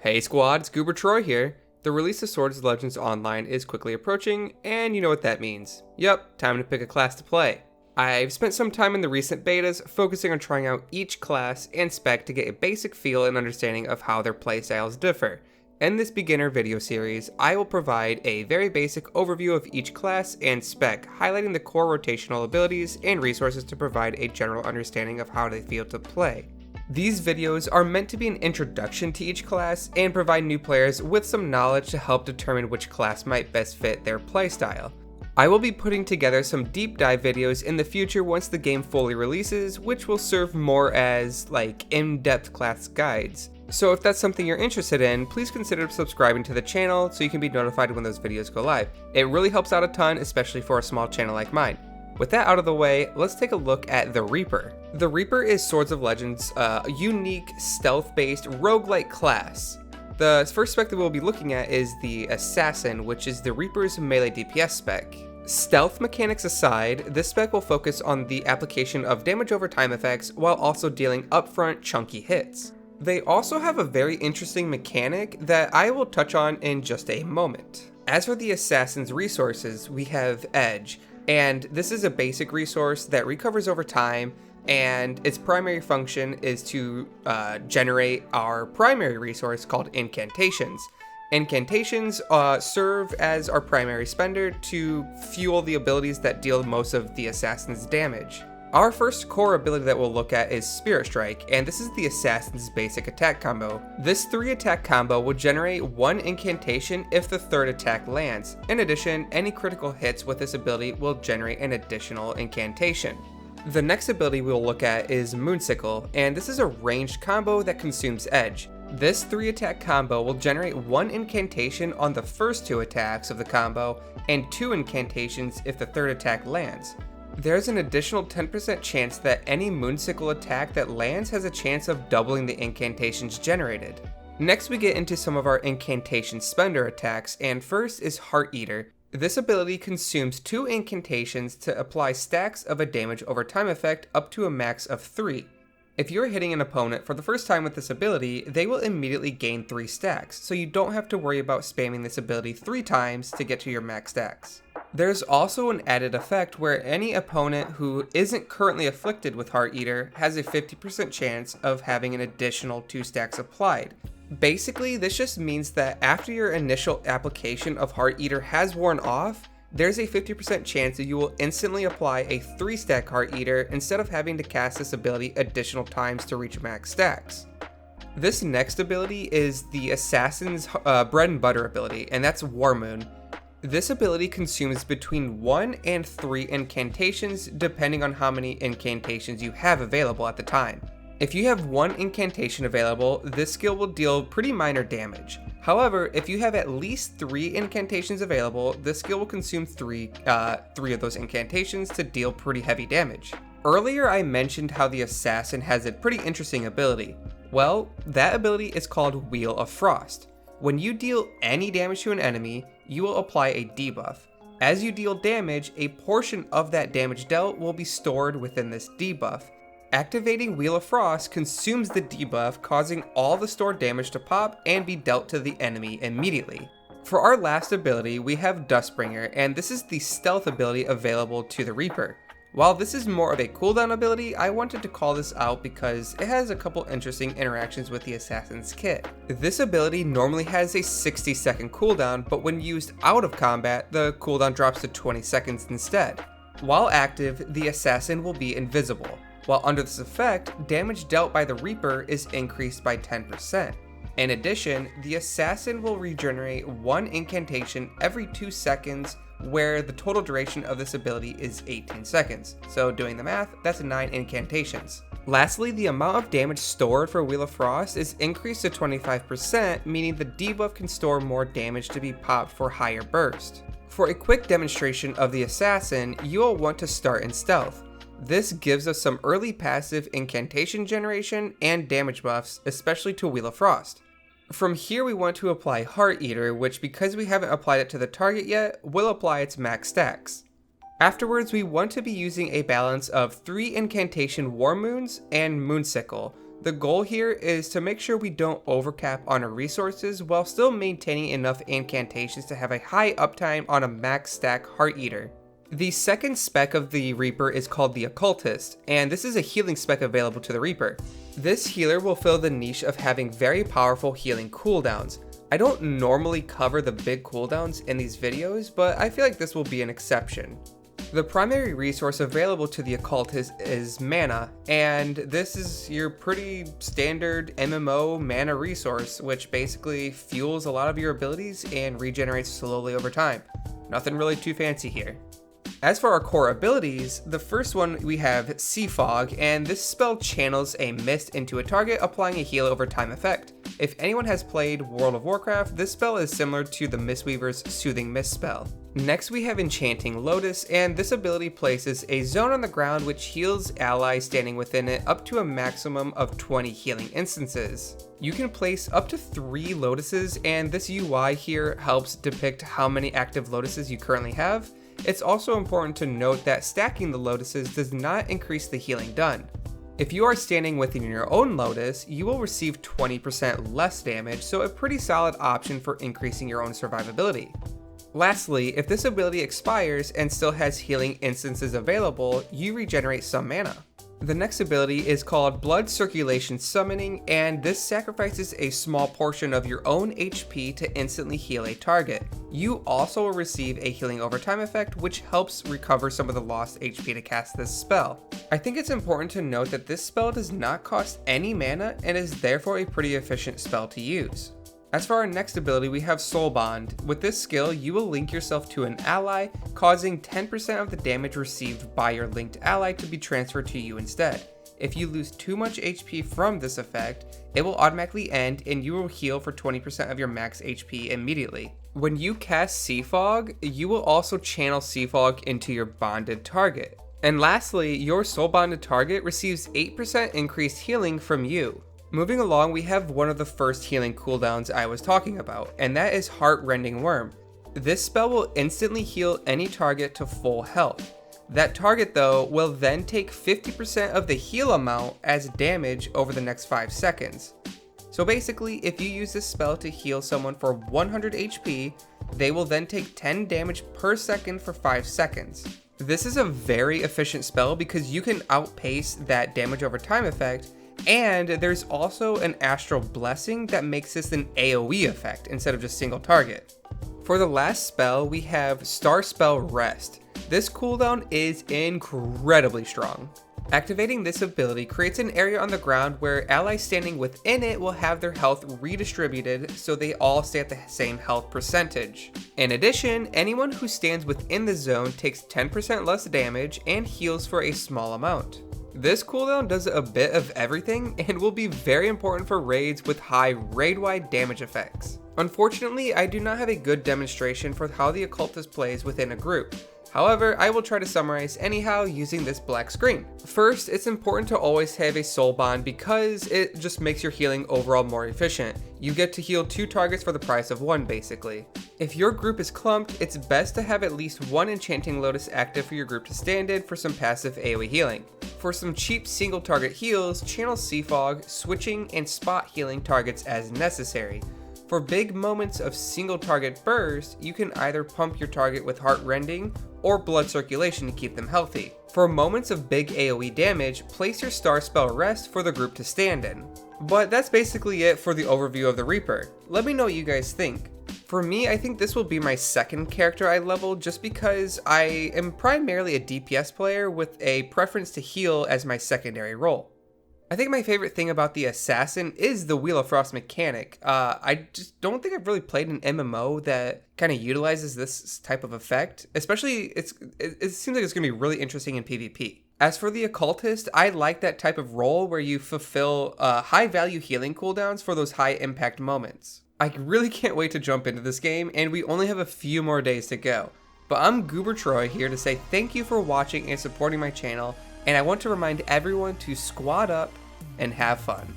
Hey squad, it's GooberTroy here. The release of Swords of Legends Online is quickly approaching, and you know what that means. Yup, time to pick a class to play. I've spent some time in the recent betas focusing on trying out each class and spec to get a basic feel and understanding of how their playstyles differ. In this beginner video series, I will provide a very basic overview of each class and spec, highlighting the core rotational abilities and resources to provide a general understanding of how they feel to play. These videos are meant to be an introduction to each class and provide new players with some knowledge to help determine which class might best fit their playstyle. I will be putting together some deep dive videos in the future once the game fully releases, which will serve more as in-depth class guides. So if that's something you're interested in, please consider subscribing to the channel so you can be notified when those videos go live. It really helps out a ton, especially for a small channel like mine. With that out of the way, let's take a look at the Reaper. The Reaper is Swords of Legends' unique stealth-based roguelike class. The first spec that we'll be looking at is the Assassin, which is the Reaper's melee DPS spec. Stealth mechanics aside, this spec will focus on the application of damage over time effects while also dealing upfront chunky hits. They also have a very interesting mechanic that I will touch on in just a moment. As for the Assassin's resources, we have Edge, and this is a basic resource that recovers over time, and its primary function is to generate our primary resource called Incantations. Incantations serve as our primary spender to fuel the abilities that deal most of the Assassin's damage. Our first core ability that we'll look at is Spirit Strike, and this is the Assassin's basic attack combo. This 3-attack combo will generate 1 incantation if the 3rd attack lands. In addition, any critical hits with this ability will generate an additional incantation. The next ability we'll look at is Moonsickle, and this is a ranged combo that consumes Edge. This 3-attack combo will generate 1 incantation on the first 2 attacks of the combo, and 2 incantations if the 3rd attack lands. There's an additional 10% chance that any Moonsickle attack that lands has a chance of doubling the incantations generated. Next we get into some of our incantation spender attacks, and first is Heart Eater. This ability consumes 2 incantations to apply stacks of a damage over time effect up to a max of 3. If you're hitting an opponent for the first time with this ability, they will immediately gain 3 stacks, so you don't have to worry about spamming this ability 3 times to get to your max stacks. There's also an added effect where any opponent who isn't currently afflicted with Heart Eater has a 50% chance of having an additional 2 stacks applied. Basically, this just means that after your initial application of Heart Eater has worn off, there's a 50% chance that you will instantly apply a 3-stack Heart Eater instead of having to cast this ability additional times to reach max stacks. This next ability is the Assassin's bread and butter ability, and that's War Moon. This ability consumes between 1 and 3 incantations depending on how many incantations you have available at the time. If you have 1 incantation available, this skill will deal pretty minor damage. However, if you have at least 3 incantations available, this skill will consume 3 of those incantations to deal pretty heavy damage. Earlier I mentioned how the Assassin has a pretty interesting ability. Well, that ability is called Wheel of Frost. When you deal any damage to an enemy, you will apply a debuff. As you deal damage, a portion of that damage dealt will be stored within this debuff. Activating Wheel of Frost consumes the debuff, causing all the stored damage to pop and be dealt to the enemy immediately. For our last ability, we have Dustbringer, and this is the stealth ability available to the Reaper. While this is more of a cooldown ability, I wanted to call this out because it has a couple interesting interactions with the Assassin's kit. This ability normally has a 60-second cooldown, but when used out of combat, the cooldown drops to 20 seconds instead. While active, the Assassin will be invisible. While under this effect, damage dealt by the Reaper is increased by 10%. In addition, the Assassin will regenerate 1 incantation every 2 seconds, where the total duration of this ability is 18 seconds. So doing the math, that's 9 incantations. Lastly, the amount of damage stored for Wheel of Frost is increased to 25%, meaning the debuff can store more damage to be popped for higher burst. For a quick demonstration of the Assassin, you will want to start in stealth. This gives us some early passive incantation generation and damage buffs, especially to Wheel of Frost. From here we want to apply Heart Eater, which because we haven't applied it to the target yet, will apply its max stacks. Afterwards we want to be using a balance of 3 incantation War Moons and Moonsickle, The goal here is to make sure we don't overcap on our resources while still maintaining enough incantations to have a high uptime on a max stack Heart Eater. The second spec of the Reaper is called the Occultist, and this is a healing spec available to the Reaper. This healer will fill the niche of having very powerful healing cooldowns. I don't normally cover the big cooldowns in these videos, but I feel like this will be an exception. The primary resource available to the Occultist is mana, and this is your pretty standard MMO mana resource, which basically fuels a lot of your abilities and regenerates slowly over time. Nothing really too fancy here. As for our core abilities, the first one we have Sea Fog, and this spell channels a mist into a target, applying a heal over time effect. If anyone has played World of Warcraft, this spell is similar to the Mistweaver's Soothing Mist spell. Next we have Enchanting Lotus, and this ability places a zone on the ground which heals allies standing within it up to a maximum of 20 healing instances. You can place up to 3 lotuses, and this UI here helps depict how many active lotuses you currently have. It's also important to note that stacking the lotuses does not increase the healing done. If you are standing within your own lotus, you will receive 20% less damage, so a pretty solid option for increasing your own survivability. Lastly, if this ability expires and still has healing instances available, you regenerate some mana. The next ability is called Blood Circulation Summoning, and this sacrifices a small portion of your own HP to instantly heal a target. You also will receive a healing over time effect, which helps recover some of the lost HP to cast this spell. I think it's important to note that this spell does not cost any mana and is therefore a pretty efficient spell to use. As for our next ability, we have Soul Bond. With this skill, you will link yourself to an ally, causing 10% of the damage received by your linked ally to be transferred to you instead. If you lose too much HP from this effect, it will automatically end and you will heal for 20% of your max HP immediately. When you cast Sea Fog, you will also channel Sea Fog into your bonded target. And lastly, your soul bonded target receives 8% increased healing from you. Moving along, we have one of the first healing cooldowns I was talking about, and that is Heart-Rending Worm. This spell will instantly heal any target to full health. That target though will then take 50% of the heal amount as damage over the next 5 seconds. So basically, if you use this spell to heal someone for 100 HP, they will then take 10 damage per second for 5 seconds. This is a very efficient spell because you can outpace that damage over time effect, and there's also an Astral Blessing that makes this an AoE effect instead of just single target. For the last spell, we have Star Spell Rest. This cooldown is incredibly strong. Activating this ability creates an area on the ground where allies standing within it will have their health redistributed so they all stay at the same health percentage. In addition, anyone who stands within the zone takes 10% less damage and heals for a small amount. This cooldown does a bit of everything and will be very important for raids with high raid-wide damage effects. Unfortunately, I do not have a good demonstration for how the Occultist plays within a group. However, I will try to summarize anyhow using this black screen. First, it's important to always have a soul bond because it just makes your healing overall more efficient. You get to heal 2 targets for the price of 1 basically. If your group is clumped, it's best to have at least 1 Enchanting Lotus active for your group to stand in for some passive AoE healing. For some cheap single target heals, channel Sea Fog, switching, and spot healing targets as necessary. For big moments of single target burst, you can either pump your target with Heart Rending or Blood Circulation to keep them healthy. For moments of big AoE damage, place your Star Spell Rest for the group to stand in. But that's basically it for the overview of the Reaper. Let me know what you guys think. For me, I think this will be my second character I level just because I am primarily a DPS player with a preference to heal as my secondary role. I think my favorite thing about the Assassin is the Wheel of Frost mechanic. I just don't think I've really played an MMO that kind of utilizes this type of effect. Especially, it seems like it's going to be really interesting in PvP. As for the Occultist, I like that type of role where you fulfill high value healing cooldowns for those high impact moments. I really can't wait to jump into this game, and we only have a few more days to go. But I'm GooberTroy here to say thank you for watching and supporting my channel, and I want to remind everyone to squad up and have fun.